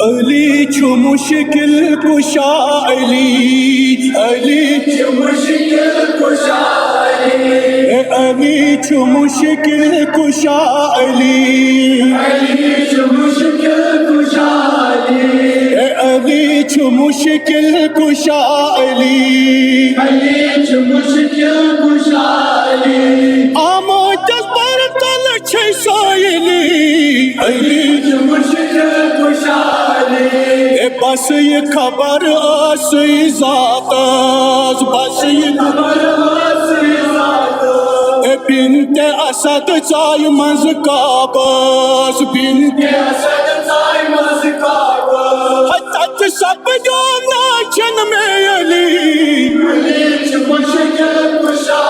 अली छु मुश्किल कुशा अली छु मुश्किल कुशा अली छु मुश्किल कुशा अली छु मुश्किल कुशा अली छु मुश्किल कुशा अली छु मुश्किल कुशा आमो जबर तल छै सोयली अली छु मुश्किल कुशा बस ये खबर आसी ज़ात बस ये खबर आसी ज़ात बिन्ते असद चाय मज काबस बिन्ते असद चाय मज काबस तत सब जो नाचन में अली छु मुश्किल कुशा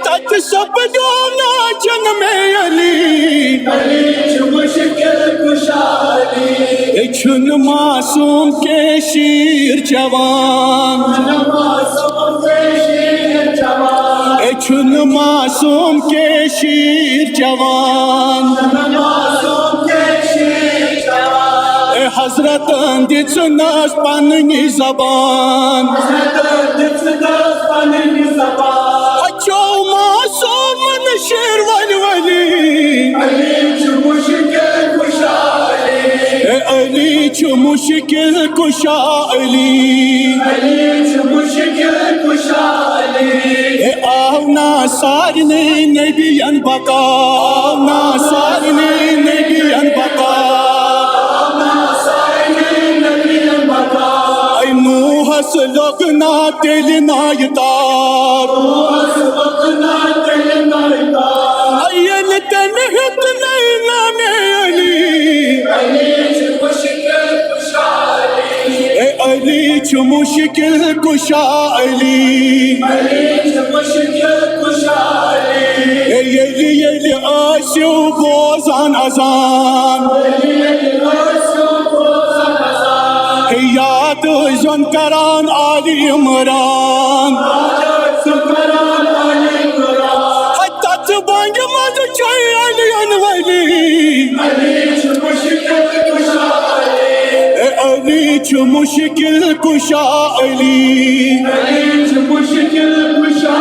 तत सब जो नाचन में अली छु मुश्किल कुशा छुन मासूम के शीर जवान छुन मासूम के शीर जवान हजरत दिस पन्नी जबान अच्छो मासूम शेर वली अली छु मुश्किल कुशा अली छु मुश्किल कुशा आओ ना सारने नबियन बका आओ ना सारने नबियन बका ऐ नूहस लोगना तेल नायतार अयल तनहत नैना में अली अली छु मुश्किल कुशा अली छु मुश्किल कुशा येली आशु बोजान अजान याद जन करान आली इमरान तत बंग मज छै अलियन वली अली छु मुश्किल कुशा अली छु मुश्किल कुशा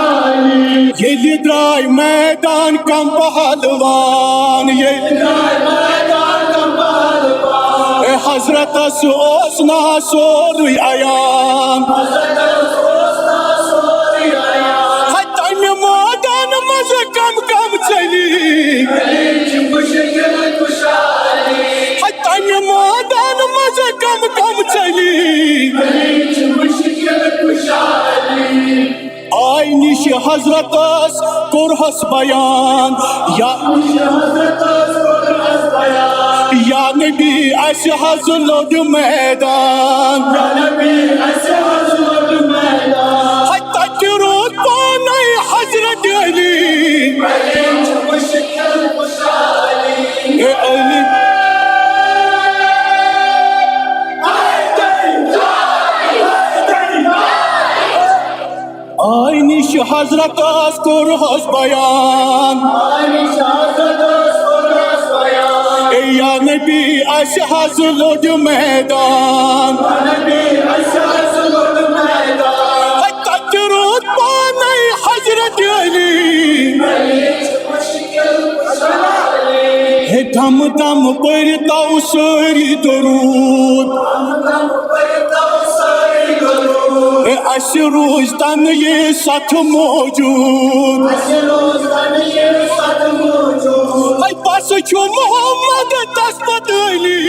येली द्राय मैदान कम पहलवान येली द्राय मैदान कम पहलवान हजरत ओसना सोरुय अयान तम मैदान मज कम कम चली छु मुश्किल कुशा तम मैदान मज कम कम चली छु मुश्किल कुशा आय निश हजरतस कुरहस बयान या नबी अस हज लोड मैदान तत रोद पाने हजरत अली अली आय निश हजरत कुरहस बयान या नबी अस हज लोड मैदान तत रोद पाने हजरत अली धम धम पढ़तो सारी दरूद अस रोज तन ये सथ मौजूद बस छु मोहम्मद तस्मत अली